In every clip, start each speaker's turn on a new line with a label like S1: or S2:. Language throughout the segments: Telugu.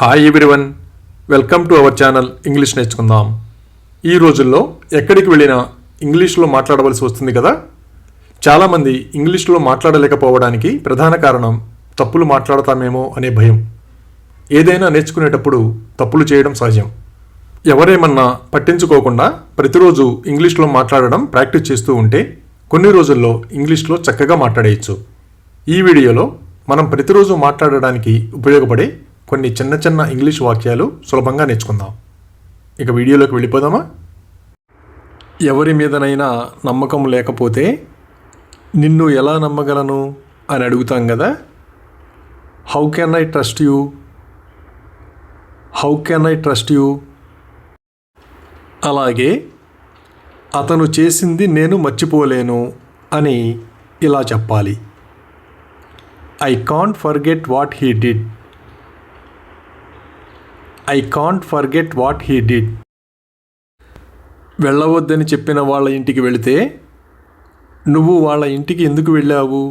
S1: Hi everyone, welcome to our channel English నేర్చుకుందాం. ఈ రోజుల్లో ఎక్కడికి వెళ్ళినా ఇంగ్లీష్లో మాట్లాడవలసి వస్తుంది కదా. చాలామంది ఇంగ్లీష్లో మాట్లాడలేకపోవడానికి ప్రధాన కారణం తప్పులు మాట్లాడతామేమో అనే భయం. ఏదైనా నేర్చుకునేటప్పుడు తప్పులు చేయడం సహజం. ఎవరేమన్నా పట్టించుకోకుండా ప్రతిరోజు ఇంగ్లీష్లో మాట్లాడడం ప్రాక్టీస్ చేస్తూ ఉంటే కొన్ని రోజుల్లో ఇంగ్లీష్లో చక్కగా మాట్లాడేయచ్చు. ఈ వీడియోలో మనం ప్రతిరోజు మాట్లాడడానికి ఉపయోగపడే కొన్ని చిన్న చిన్న ఇంగ్లీష్ వాక్యాలు సులభంగా నేర్చుకుందాం. ఇక వీడియోలోకి వెళ్ళిపోదామా? ఎవరి మీదనైనా నమ్మకం లేకపోతే నిన్ను ఎలా నమ్మగలను అని అడుగుతాం కదా. How can I trust you? How can I trust you? అలాగే అతను చేసింది నేను మర్చిపోలేను అని ఇలా చెప్పాలి. I can't forget what he did. I can't forget what he did. వెళ్ళవద్దని చెప్పిన వాళ్ళ ఇంటికి వెళితే నువ్వు వాళ్ళ ఇంటికి ఎందుకు వెళ్ళావు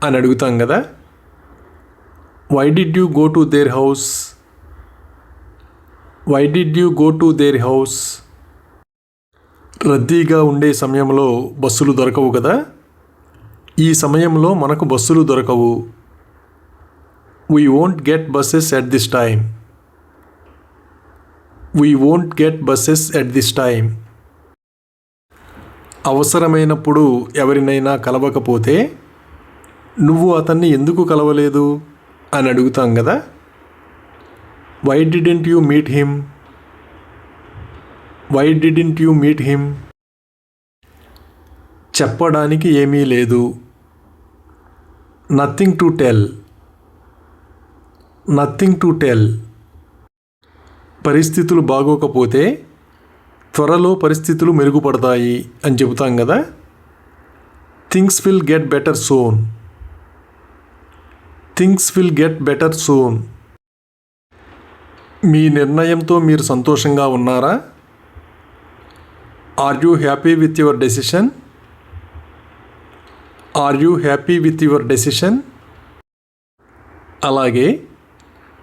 S1: అని అడుగుతాం కదా. Why did you go to their house? Why did you go to their house? రద్దీగా ఉండే సమయంలో బస్సులు దొరకవు కదా. ఈ సమయంలో మనకు బస్సులు దొరకవు. We won't get buses at this time. We won't get buses at this time. అవసరమైనప్పుడు ఎవరినైనా కలవకపోతే నువ్వు అతన్ని ఎందుకు కలవలేదు అని అడుగుతాం కదా. Why didn't you meet him? Why didn't you meet him? చెప్పడానికి ఏమీ లేదు. Nothing to tell. Nothing to tell. పరిస్థితులు బాగోకపోతే త్వరలో పరిస్థితులు మెరుగుపడతాయి అని చెబుతాం కదా. Things will get better soon. Things will get better soon. మీ నిర్ణయంతో మీరు సంతోషంగా ఉన్నారా? Are you happy with your decision? Are you happy with your decision? అలాగే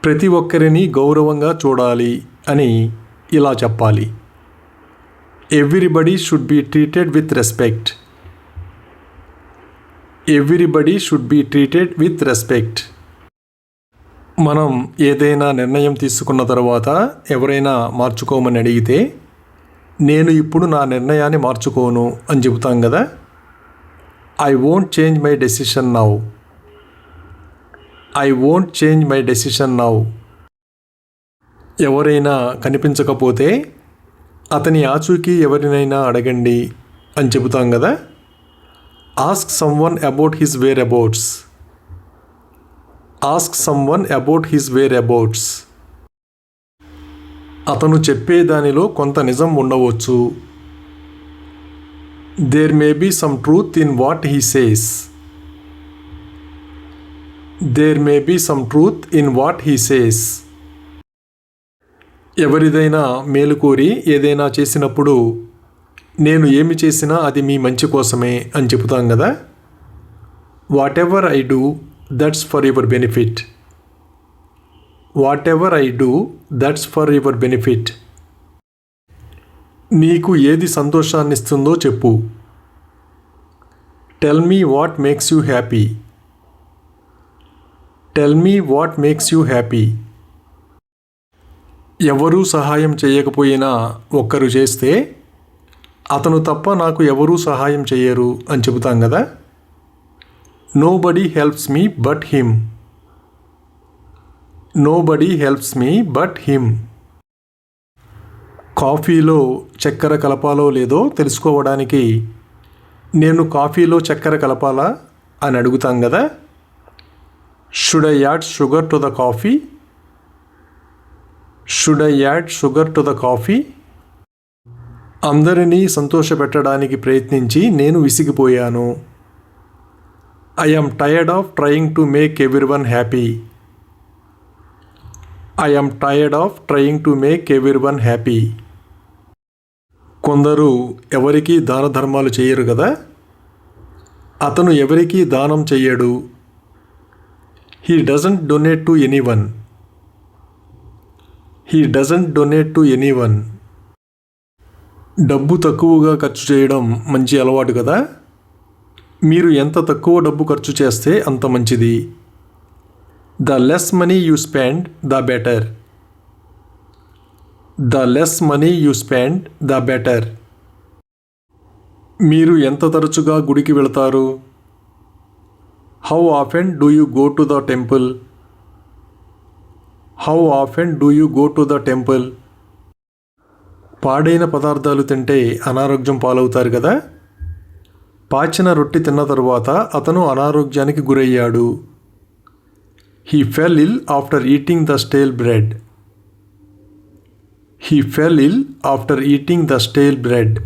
S1: ప్రతి ఒక్కరిని గౌరవంగా చూడాలి అని ఇలా చెప్పాలి. Everybody should be treated with respect. Everybody should be treated with respect. మనం ఏదైనా నిర్ణయం తీసుకున్న తర్వాత ఎవరైనా మార్చుకోమని అడిగితే నేను ఇప్పుడు నా నిర్ణయాన్ని మార్చుకోను అని చెబుతాం కదా. I won't change my decision now. I won't change my decision now. ఎవరైనా కనిపించకపోతే అతని ఆచూకీ ఎవరినైనా అడగండి అని చెబుతాం కదా. Ask someone about his whereabouts. Ask someone about his whereabouts. అతను చెప్పే దానిలో కొంత నిజం ఉండవచ్చు. There may be some truth in what he says. There may be some truth in what he says. ఎవరిదైనా మేలు కోరి ఏదైనా చేసినప్పుడు నేను ఏమి చేసినా అది మీ మంచి కోసమే అని చెబుతాం కదా. What ever I do that's for your benefit. What ever I do that's for your benefit. నీకు ఏది సంతోషాన్నిస్తుందో చెప్పు. Tell me what makes you happy. Tell me what makes you happy. ఎవరూ సహాయం చేయకపోయినా ఒక్కరు చేస్తే అతను తప్ప నాకు ఎవరూ సహాయం చేయరు అని చెబుతాం కదా. Nobody helps me but him. Nobody helps me but him. కాఫీలో చక్కెర కలపాలో లేదో తెలుసుకోవడానికి నేను కాఫీలో చక్కెర కలపాలా అని అడుగుతాం కదా. Should I add sugar to the coffee? Should I add sugar to the coffee? అందరినీ సంతోషపెట్టడానికి ప్రయత్నించి నేను విసిగిపోయాను. I am tired of trying to make everyone happy. I am tired of trying to make everyone happy. కొందరు ఎవరికీ దాన ధర్మాలు చేయరు కదా. అతను ఎవరికీ దానం చెయ్యడు. He doesn't donate to anyone. He doesn't donate to anyone. డబ్బు తక్కువగా ఖర్చు చేయడం మంచి అలవాటు కదా. మీరు ఎంత తక్కువ డబ్బు ఖర్చు చేస్తే అంత మంచిది. The less money you spend the better. The less money you spend the better. మీరు ఎంత తరచుగా గుడికి వెళతారు? How often do you go to the temple? How often do you go to the temple. పాడైన పదార్థాలు తింటే అనారోగ్యం పాలవుతారు కదా. పాచిన రొట్టె తిన్న తరువాత అతను అనారోగ్యానికి గురయ్యాడు. He fell ill after eating the stale bread. He fell ill after eating the stale bread.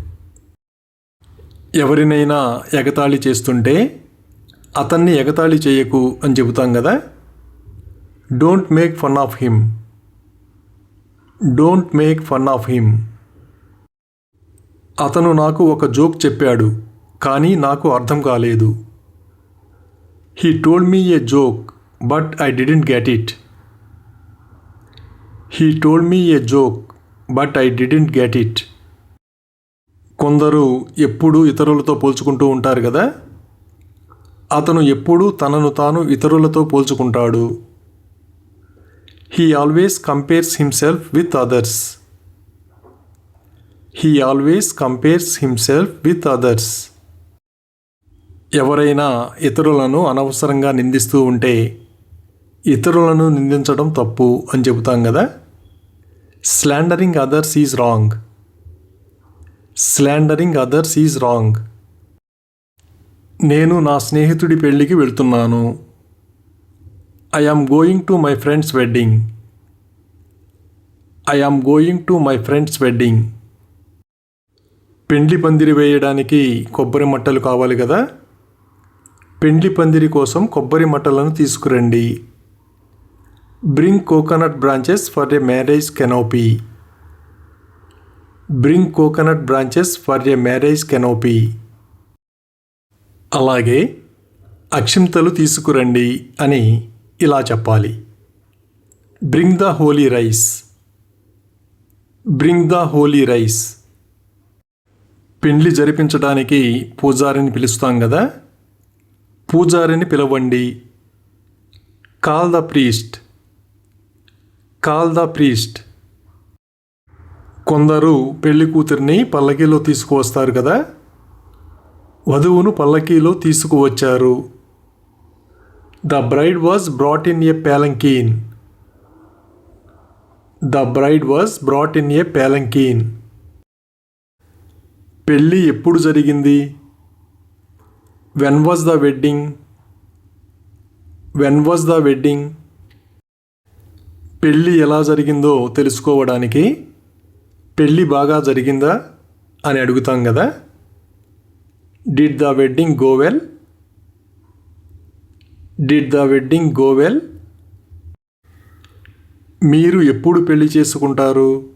S1: ఎవరినైనా ఎగతాళి చేస్తుంటే అతన్ని ఎగతాళి చేయకు అని చెబుతాం కదా. Don't make fun of him. Don't make fun of him. అతను నాకు ఒక జోక్ చెప్పాడు కానీ నాకు అర్థం కాలేదు. He told me a joke but I didn't get it. He told me a joke but I didn't get it. కొందరు ఎప్పుడూ ఇతరులతో పోల్చుకుంటూ ఉంటారు కదా. అతను ఎప్పుడూ తనను తాను ఇతరులతో పోల్చుకుంటాడు. He always compares himself with others. He always compares himself with others. ఎవరైనా ఇతరులను అనవసరంగా నిందిస్తూ ఉంటే ఇతరులను నిందించడం తప్పు అని చెబుతాం కదా. Slandering others is wrong. Slandering others is wrong. నేను నా స్నేహితుడి పెళ్ళికి వెళ్తున్నాను. I am going to my friends wedding. I am going to my friends wedding. పెండ్లి పందిరి వేయడానికి కొబ్బరి మట్టలు కావాలి కదా. పెండ్లి పందిరి కోసం కొబ్బరి మట్టలను తీసుకురండి. Bring coconut branches for a marriage canopy. Bring coconut branches for a marriage canopy. అలాగే అక్షింతలు తీసుకురండి అని ఇలా చెప్పాలి. Bring the holy rice. Bring the holy rice. పెండ్లి జరిపించడానికి పూజారిని పిలుస్తాం కదా. పూజారిని పిలవండి. Call the priest. Call the priest. కొందరు పెళ్లి కూతురిని పల్లకీలో తీసుకువస్తారు కదా. వధువును పల్లకీలో తీసుకువచ్చారు. The bride was brought in a palanquin. The bride was brought in a palanquin. పెళ్ళి ఎప్పుడు జరిగింది? When was the wedding. When was the wedding. పెళ్ళి ఎలా జరిగిందో తెలుసుకోవడానికి పెళ్ళి బాగా జరిగిందా అని అడుగుతాం కదా. Did the wedding go well. Did the wedding go well. మీరు ఎప్పుడు పెళ్లి చేసుకుంటారు?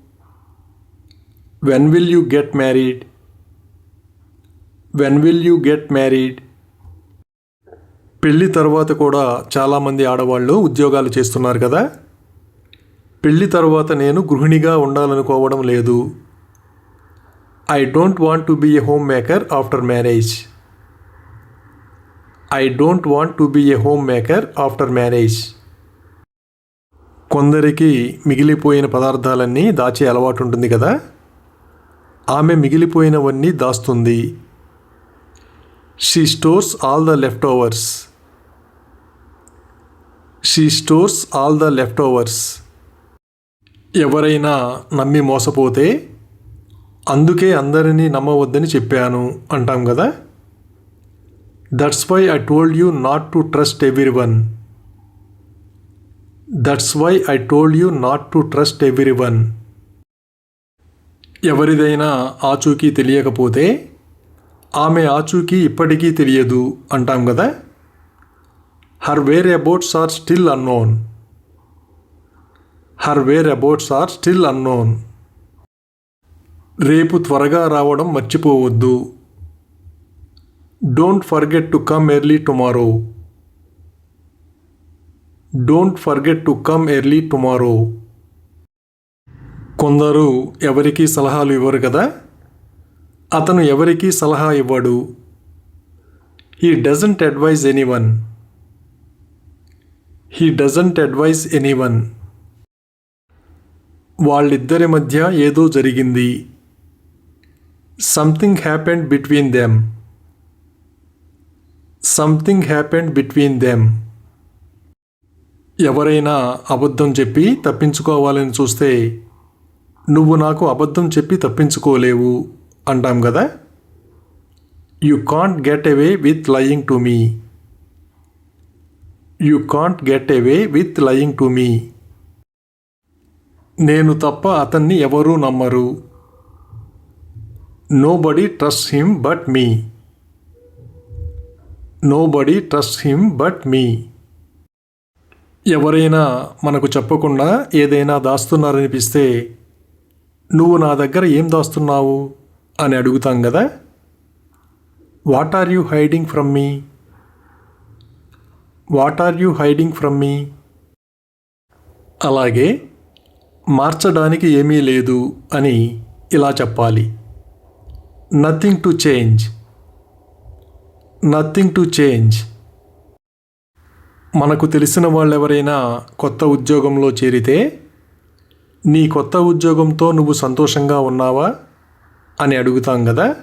S1: When will you get married. When will you get married. పెళ్ళి తర్వాత కూడా చాలామంది ఆడవాళ్ళు ఉద్యోగాలు చేస్తున్నారు కదా. పెళ్ళి తర్వాత నేను గృహిణిగా ఉండాలనుకోవడం లేదు. I don't want to be a homemaker after marriage. I don't want to be a homemaker after marriage. కొందరికి మిగిలిపోయిన పదార్థాలన్నీ దాచే అలవాటు ఉంటుంది కదా. ఆమె మిగిలిపోయినవన్నీ దాస్తుంది. She stores all the leftovers. She stores all the leftovers. ఎవరైనా నమ్మి మోసపోతే అందుకే అందరినీ నమ్మవద్దని చెప్పాను అంటాం కదా. That's why I told you not to trust everyone. That's why I told you not to trust everyone. ఎవరిదైనా ఆచూకీ తెలియకపోతే ఆమె ఆచూకీ ఇప్పటికీ తెలియదు అంటాం కదా. Her wear abouts are still unknown. Her wear abouts are still unknown. రేపు త్వరగా రావడం మర్చిపోవద్దు. Don't forget to come early tomorrow. Don't forget to come early tomorrow. కొందరు ఎవరికీ సలహాలు ఇవ్వరు కదా. అతను ఎవరికీ సలహా ఇవ్వడు. He doesn't advise anyone. He doesn't advise anyone. వాళ్ళిద్దరి మధ్య ఏదో జరిగింది. Something happened between them. Something happened between them. ఎవరైనా అబద్ధం చెప్పి తప్పించుకోవాలని చూస్తే నువ్వు నాకు అబద్ధం చెప్పి తప్పించుకోలేవు అంటాం కదా. You can't get away with lying to me. You can't get away with lying to me. నేను తప్ప అతన్ని ఎవరూ నమ్మరు. Nobody trust him but me. Nobody trust him but me. ఎవరైనా మనకు చెప్పకుండా ఏదైనా దాస్తున్నారనిపిస్తే నువ్వు నా దగ్గర ఏం దాస్తున్నావు అని అడుగుతాం కదా. What are you hiding from me. What are you hiding from మీ. అలాగే మార్చడానికి ఏమీ లేదు అని ఇలా చెప్పాలి. Nothing to change. Nothing to change. మనకు తెలిసిన వాళ్ళెవరైనా కొత్త ఉద్యోగంలో చేరితే నీ కొత్త ఉద్యోగంతో నువ్వు సంతోషంగా ఉన్నావా అని అడుగుతాం కదా.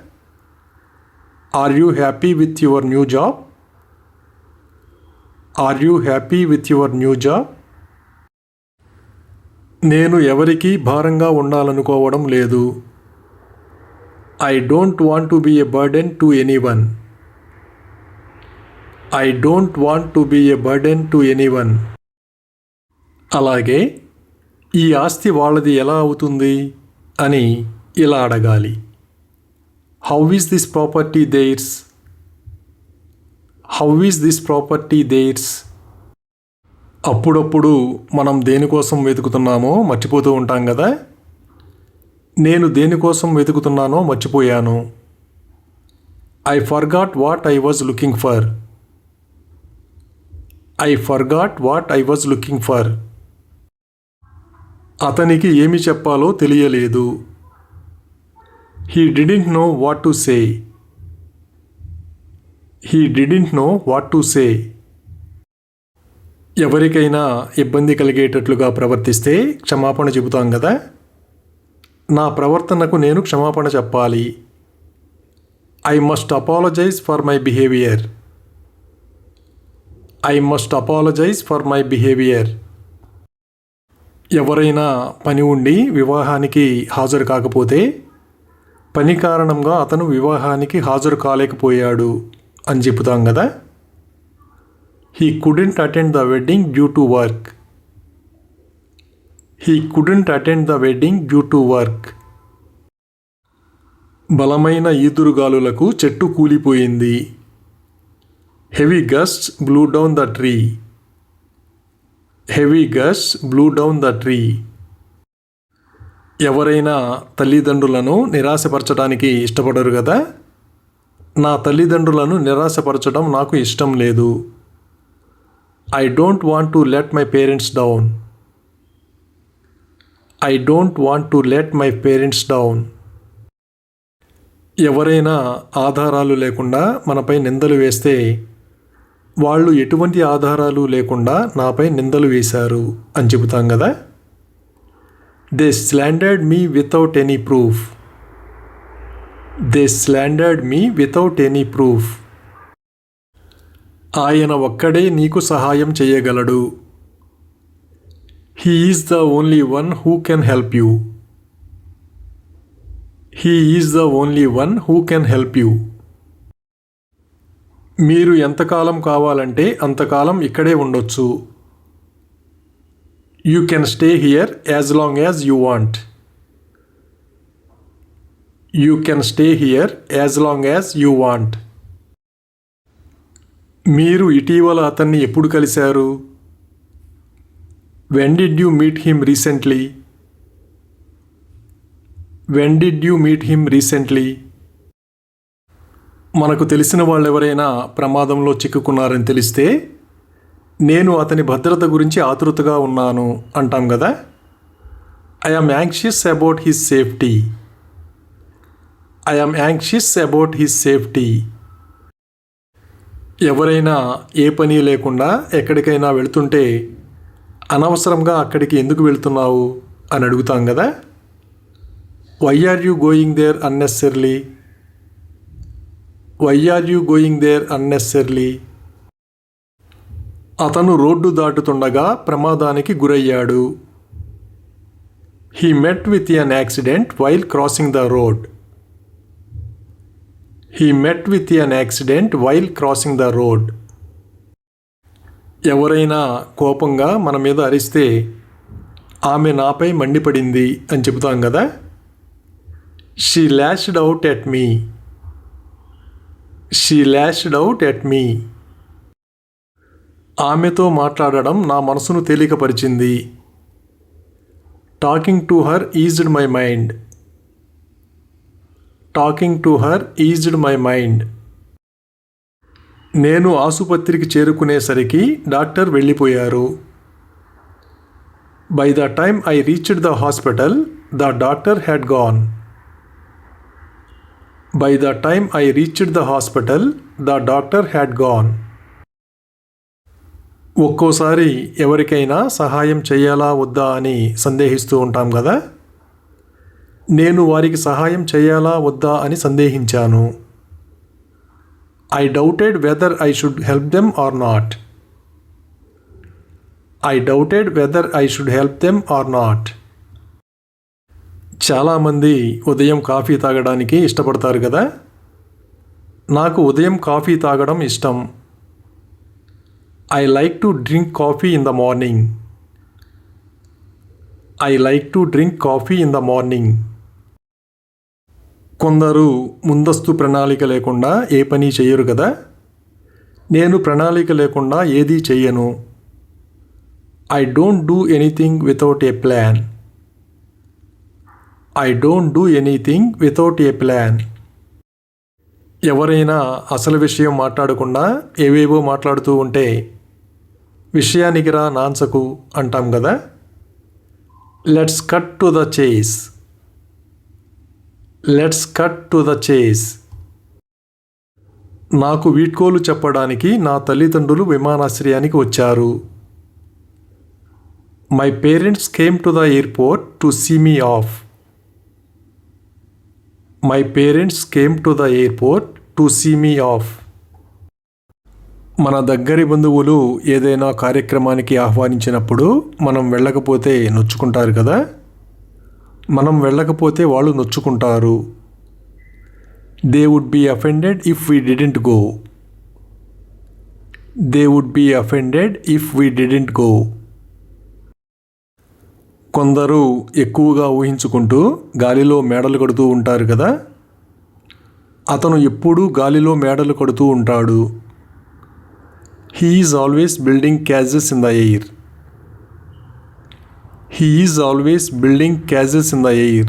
S1: Are you happy with your new job. Are you happy with your new job. నేను ఎవరికీ భారంగా ఉండాలనుకోవడం లేదు. I don't want to be a burden to anyone. I don't want to be a burden to anyone. అలాగే ఈ ఆస్తి వాళ్ళది ఎలా అవుతుంది అని ఇలా అడగాలి. How is this property there's. How is this property there's. అప్పుడప్పుడు మనం దేనికోసం వెతుకుతున్నామో మర్చిపోతూ ఉంటాం కదా. నేను దేనికోసం వెతుకుతున్నానో మర్చిపోయాను. I forgot what I was looking for. I forgot what I was looking for. అతనికి ఏమి చెప్పాలో తెలియలేదు. He didn't know what to say. He didn't know what to say. ఎవరికైనా ఇబ్బంది కలిగేటట్లుగా ప్రవర్తిస్తే క్షమాపణ చెబుతాం కదా. నా ప్రవర్తనకు నేను క్షమాపణ చెప్పాలి. I must apologise for my behaviour. I must apologise for my behaviour. ఎవరైనా పని ఉండి వివాహానికి హాజరు కాకపోతే పని కారణంగా అతను వివాహానికి హాజరు కాలేకపోయాడు అని చెబుతాం కదా. He couldn't attend the wedding due to work. He couldn't attend the wedding due to work. బలమైన ఈదురుగాలులకు చెట్టు కూలిపోయింది. Heavy gusts blew down the tree. Heavy gusts blew down the tree. ఎవరైనా తల్లిదండ్రులను నిరాశపరచడానికి ఇష్టపడరు కదా. నా తల్లిదండ్రులను నిరాశపరచడం నాకు ఇష్టం లేదు. I don't want to let my parents down. I don't want to let my parents down. ఎవరైనా ఆధారాలు లేకుండా మనపై నిందలు వేస్తే వాళ్ళు ఎటువంటి ఆధారాలు లేకుండా నాపై నిందలు వేశారు అని చెబుతాం కదా. They slandered me without any proof. They slandered me without any proof. ఆయన ఒక్కడే నీకు సహాయం చేయగలడు. He is the only one who can help you. He is the only one who can help you. మీరు ఎంతకాలం కావాలంటే అంతకాలం ఇక్కడే ఉండొచ్చు. You can stay here as long as you want. You can stay here as long as you want. మీరు ఇటీవల అతన్ని ఎప్పుడు కలిశారు. When did you meet him recently. When did you meet him recently. మనకు తెలిసిన వాళ్ళెవరైనా ప్రమాదంలో చిక్కుకున్నారని తెలిస్తే నేను అతని భద్రత గురించి ఆతృతగా ఉన్నాను అంటాం కదా. I am anxious about his safety. I am anxious about his safety. ఎవరైనా ఏ పని లేకుండా ఎక్కడికైనా వెళ్తుంటే అనవసరంగా అక్కడికి ఎందుకు వెళ్తున్నావు అని అడుగుతాం కదా. Why are you going there unnecessarily? Why are you going there unnecessarily? అతను రోడ్డు దాటుతుండగా ప్రమాదానికి గురయ్యాడు. He met with an accident while crossing the road. He met with an accident while crossing the road. ఎవరైనా కోపంగా మన మీద అరిస్తే ఆమె నాపై మండిపడింది అని చెబుతాం కదా. She lashed out at me. She lashed out at me. ఆమెతో మాట్లాడడం నా మనసును తేలికపరిచింది. Talking to her eased my mind. Talking to her eased my mind. నేను ఆసుపత్రికి చేరుకునేసరికి డాక్టర్ వెళ్ళిపోయారు. By the time I reached the hospital the doctor had gone. By the time I reached the hospital the doctor had gone. ఒక్కోసారి ఎవరికైనా సహాయం చేయాలా వద్దా అని సందేహిస్తూ ఉంటాం కదా. నేను వారికి సహాయం చేయాలా వద్దా అని సందేహించాను. I doubted whether I should help them or not. I doubted whether I should help them or not. చాలామంది ఉదయం కాఫీ తాగడానికి ఇష్టపడతారు కదా. నాకు ఉదయం కాఫీ తాగడం ఇష్టం. I like to drink coffee in the morning. I like to drink coffee in the morning. కొందరు ముందస్తు ప్రణాళిక లేకుండా ఏ పని చేయరు కదా. నేను ప్రణాళిక లేకుండా ఏదీ చెయ్యను. I don't do anything without a plan. I don't do anything without a plan. ఎవరైనా అసలు విషయం మాట్లాడకుండా ఏవేవో మాట్లాడుతూ ఉంటే విషయానికి రా నాన్సకు అంటాం కదా. లెట్స్ కట్ టు ద చేస్. లెట్స్ కట్ టు ద చేస్. నాకు వీడ్కోలు చెప్పడానికి నా తల్లిదండ్రులు విమానాశ్రయానికి వచ్చారు. My parents came to the airport to see me of. My parents came to the airport to see me of. మన దగ్గరి బంధువులు ఏదైనా కార్యక్రమానికి ఆహ్వానించినప్పుడు మనం వెళ్ళకపోతే నొచ్చుకుంటారు కదా. మనం వెళ్ళకపోతే వాళ్ళు నొచ్చుకుంటారు. They would be offended if we didn't go. They would be offended if we didn't go. కొందరు ఎక్కువగా ఊహించుకుంటూ గాలిలో మేడలు కడుతూ ఉంటారు కదా. అతను ఎప్పుడూ గాలిలో మేడలు కడుతూ ఉంటాడు. He is always building castles in the air. He is always building castles in the air.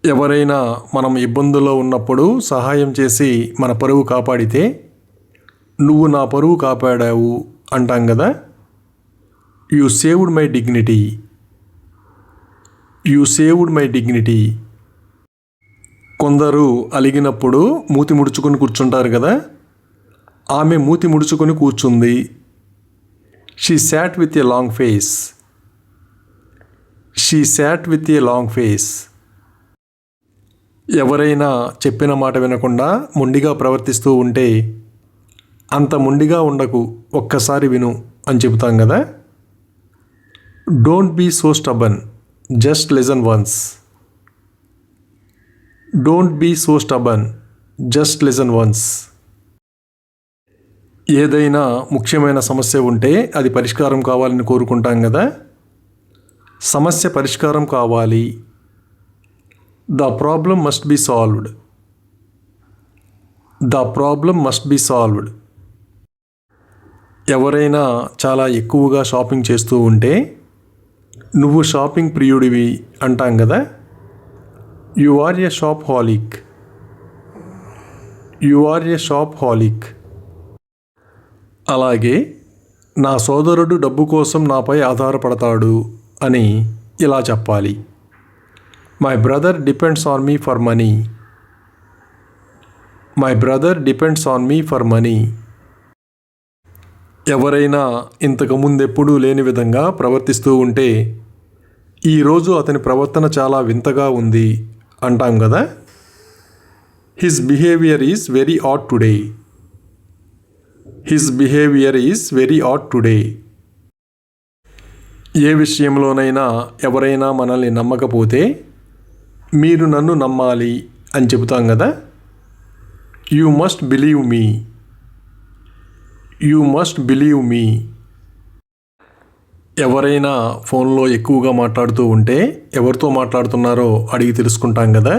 S1: ఎవరైనా మనం ఇబ్బందుల్లో ఉన్నప్పుడు సహాయం చేసి మన పరువు కాపాడితే నువ్వు నా పరువు కాపాడావు అంటాం కదా. You saved my dignity. You saved my dignity. కొందరు అలిగినప్పుడు మూతి ముడుచుకొని కూర్చుంటారు కదా. ఆమె మూతి ముడుచుకొని కూర్చుంది. She SAT with a long face. She SAT with a long face. ఎవరైనా చెప్పిన మాట వినకుండా మొండిగా ప్రవర్తిస్తూ ఉంటే అంత మొండిగా ఉండకు, ఒక్కసారి విను అని చెబుతాం కదా. Don't be so stubborn, just listen once. Don't be so stubborn, just listen once. ఏదైనా ముఖ్యమైన సమస్య ఉంటే అది పరిష్కారం కావాలని కోరుకుంటాం కదా. సమస్య పరిష్కారం కావాలి. The problem must be solved. The problem must be solved. ఎవరైనా చాలా ఎక్కువగా షాపింగ్ చేస్తూ ఉంటే నువ్వు షాపింగ్ ప్రియుడివి అంటాం కదా. You are a shopaholic. You are a shopaholic. అలాగే నా సోదరుడు డబ్బు కోసం నాపై ఆధారపడతాడు అని ఇలా చెప్పాలి. My brother depends on me for money. My brother depends on me for money. ఎవరైనా ఇంతకుముందెప్పుడూ లేని విధంగా ప్రవర్తిస్తూ ఉంటే ఈరోజు అతని ప్రవర్తన చాలా వింతగా ఉంది అంటాం కదా. His behaviour is very odd today. His behaviour is very odd today. ఏ విషయంలోనైనా ఎవరైనా మనల్ని నమ్మకపోతే మీరు నన్ను నమ్మాలి అని చెబుతాం కదా. You must believe me. You must believe me. ఎవరైనా ఫోన్లో ఎక్కువగా మాట్లాడుతూ ఉంటే ఎవరితో మాట్లాడుతున్నారో అడిగి తెలుసుకుంటాం కదా.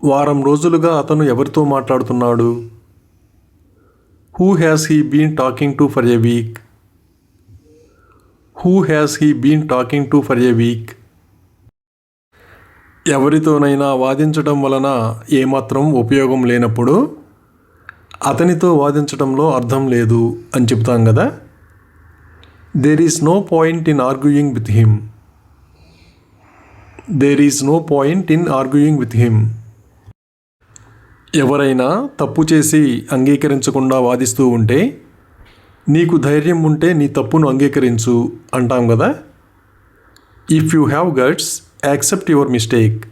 S1: వారం రోజులుగా అతను ఎవరితో మాట్లాడుతున్నాడు? Who has he been talking to for a week? Who has he been talking to for a week? ఎవరితోనైనా వాదించడం వలన ఏమాత్రం ఉపయోగం లేనప్పుడు అతనితో వాదించడంలో అర్థం లేదు అని చెప్తాం కదా. There is no point in arguing with him. There is no point in arguing with him. ఎవరైనా తప్పు చేసి అంగీకరించకుండా వాదిస్తూ ఉంటే నీకు ధైర్యం ఉంటే నీ తప్పును అంగీకరించు అంటాం కదా. If you have guts accept your mistake.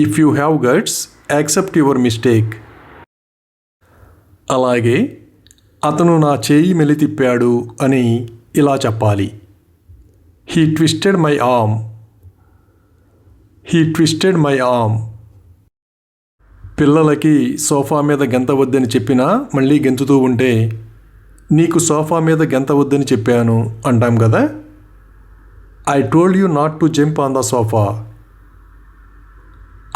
S1: If you have guts accept your mistake. అలాగే అతను నా చేయి మెలితిప్పాడు అని ఇలా చెప్పాలి. He twisted my arm. He twisted my arm. పిల్లలకి సోఫా మీద గెంతవద్దని చెప్పినా మళ్ళీ గెంతుతూ ఉంటే నీకు సోఫా మీద గెంతవద్దని చెప్పాను అంటాం కదా. I told you not to jump on the sofa.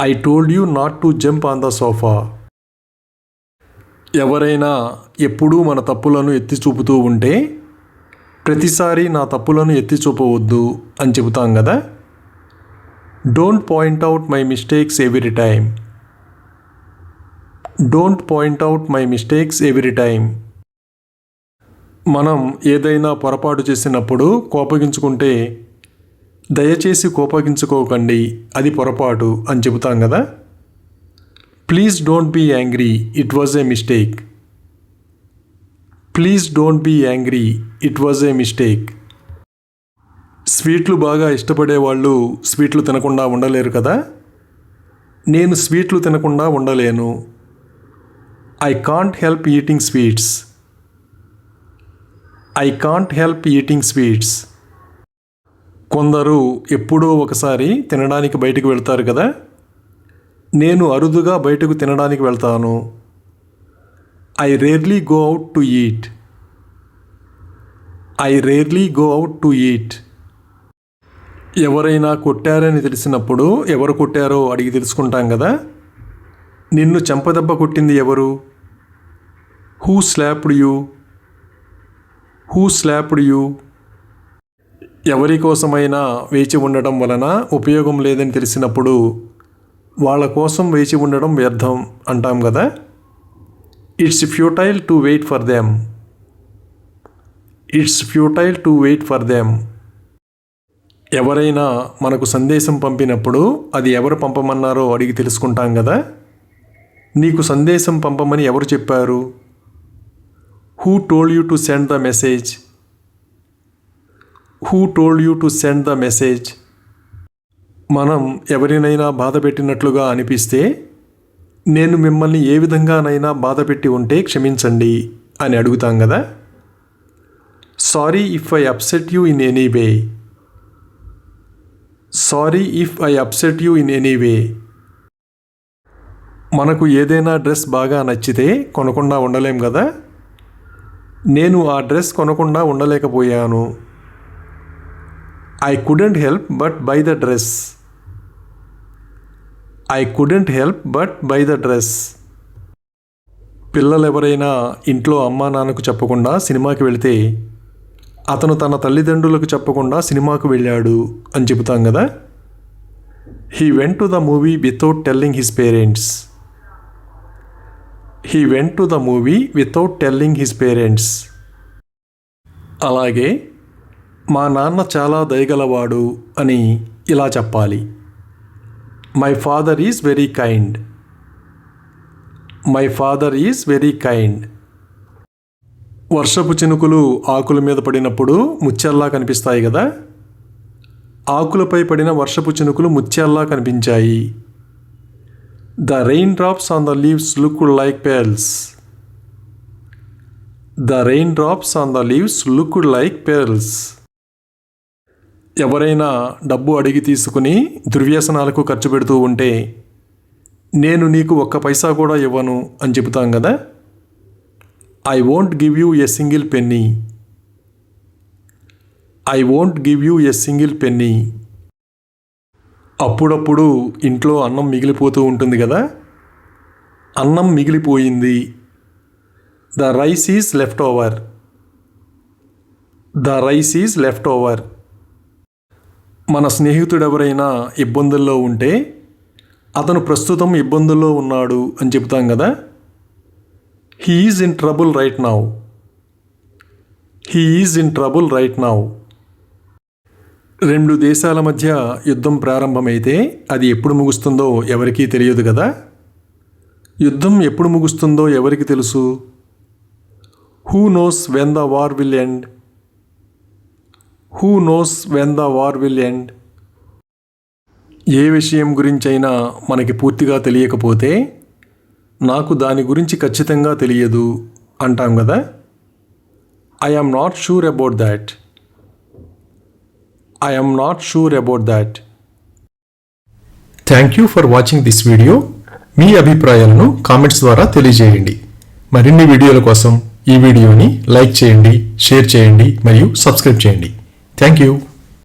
S1: I told you not to jump on the sofa. ఎవరైనా ఎప్పుడూ మన తప్పులను ఎత్తి చూపుతూ ఉంటే ప్రతిసారి నా తప్పులను ఎత్తి చూపవద్దు అని చెబుతాం కదా. Don't point out my mistakes every time. Don't point out my mistakes every time. మనం ఏదైనా పొరపాటు చేసినప్పుడు కోపగించుకుంటే దయచేసి కోపగించుకోకండి, అది పొరపాటు అని చెబుతాం కదా. Please don't be angry, it was a mistake. Please don't be angry, it was a mistake. స్వీట్లు బాగా ఇష్టపడే వాళ్ళు స్వీట్లు తినకుండా ఉండలేరు కదా. నేను స్వీట్లు తినకుండా ఉండలేను. I can't help eating sweets. I can't help eating sweets. కొందరు ఎప్పుడో ఒకసారి తినడానికి బయటకు వెళ్తారు కదా. నేను అరుదుగా బయటకు తినడానికి వెళ్తాను. I rarely go out to eat. I rarely go out to eat. ఎవరైనా కొట్టారని తెలిసినప్పుడు ఎవరు కొట్టారో అడిగి తెలుసుకుంటాం కదా. నిన్ను చెంపదెబ్బ కొట్టింది ఎవరు? Who slapped you? Who slapped you? ఎవరి కోసమైనా వేచి ఉండటం వలన ఉపయోగం లేదని తెలిసినప్పుడు వాళ్ళ కోసం వేచి ఉండడం వ్యర్థం అంటాం కదా. It's futile to wait for them. It's futile to wait for them. ఎవరైనా మనకు సందేశం పంపినప్పుడు అది ఎవరు పంపమన్నారో అడిగి తెలుసుకుంటాం కదా. నీకు సందేశం పంపమని ఎవరు చెప్పారు? Who told you to send the message? Who told you to send the message? మనం ఎవరినైనా బాధ పెట్టినట్లుగా అనిపిస్తే నేను మిమ్మల్ని ఏ విధంగానైనా బాధ పెట్టి ఉంటే క్షమించండి అని అడుగుతాం కదా. Sorry if I upset you in any way. Sorry if I upset you in any way. మనకు ఏదైనా డ్రెస్ బాగా నచ్చితే కొనకుండా ఉండలేం కదా. నేను ఆ డ్రెస్ కొనకుండా ఉండలేకపోయాను. I couldn't help but buy the dress. I couldn't help but buy the dress. పిల్లలు ఎవరైనా ఇంట్లో అమ్మా నాన్నకు చెప్పకుండా సినిమాకి వెళితే అతను తన తల్లిదండ్రులకు చెప్పకుండా సినిమాకు వెళ్ళాడు అని చెబుతాం కదా. He went to the movie without telling his parents. He went to the movie without telling his parents. అలాగే మా నాన్న చాలా దయగలవాడు అని ఇలా చెప్పాలి. My father is very kind. My father is very kind. వర్షపు చినుకులు ఆకుల మీద పడినప్పుడు ముత్యాల్లా కనిపిస్తాయి కదా. ఆకులపై పడిన వర్షపు చినుకులు ముత్యాల్లా కనిపించాయి. The rain drops on the leaves looked like pearls. The rain drops on the leaves looked like pearls. ఎవరైనా డబ్బు అడిగి తీసుకుని దుర్వ్యసనాలకు ఖర్చు పెడుతూ ఉంటే నేను నీకు ఒక్క పైసా కూడా ఇవ్వను అని చెబుతాం కదా. I won't give you a single Penney. I won't give you a single Penney. అప్పుడప్పుడు ఇంట్లో అన్నం మిగిలిపోతూ ఉంటుంది కదా. అన్నం మిగిలిపోయింది. The rice is left over. The rice is left over. మన స్నేహితుడెవరైనా ఇబ్బందుల్లో ఉంటే అతను ప్రస్తుతం ఇబ్బందుల్లో ఉన్నాడు అని చెప్తాం కదా. He is in trouble right now. He is in trouble right now. రెండు దేశాల మధ్య యుద్ధం ప్రారంభమైతే అది ఎప్పుడు ముగుస్తుందో ఎవరికీ తెలియదు కదా. యుద్ధం ఎప్పుడు ముగుస్తుందో ఎవరికి తెలుసు? Who knows when the war will end? Who knows when the war will end? ఏ విషయం గురించైనా మనకి పూర్తిగా తెలియకపోతే నాకు దాని గురించి ఖచ్చితంగా తెలియదు అంటాం కదా. I am not sure about that. I am not sure about that. Thank you for watching this video. మీ అభిప్రాయాలను కామెంట్స్ ద్వారా తెలియజేయండి. మరిన్ని వీడియోల కోసం ఈ వీడియోని లైక్ చేయండి, షేర్ చేయండి మరియు సబ్స్క్రైబ్ చేయండి. Thank you.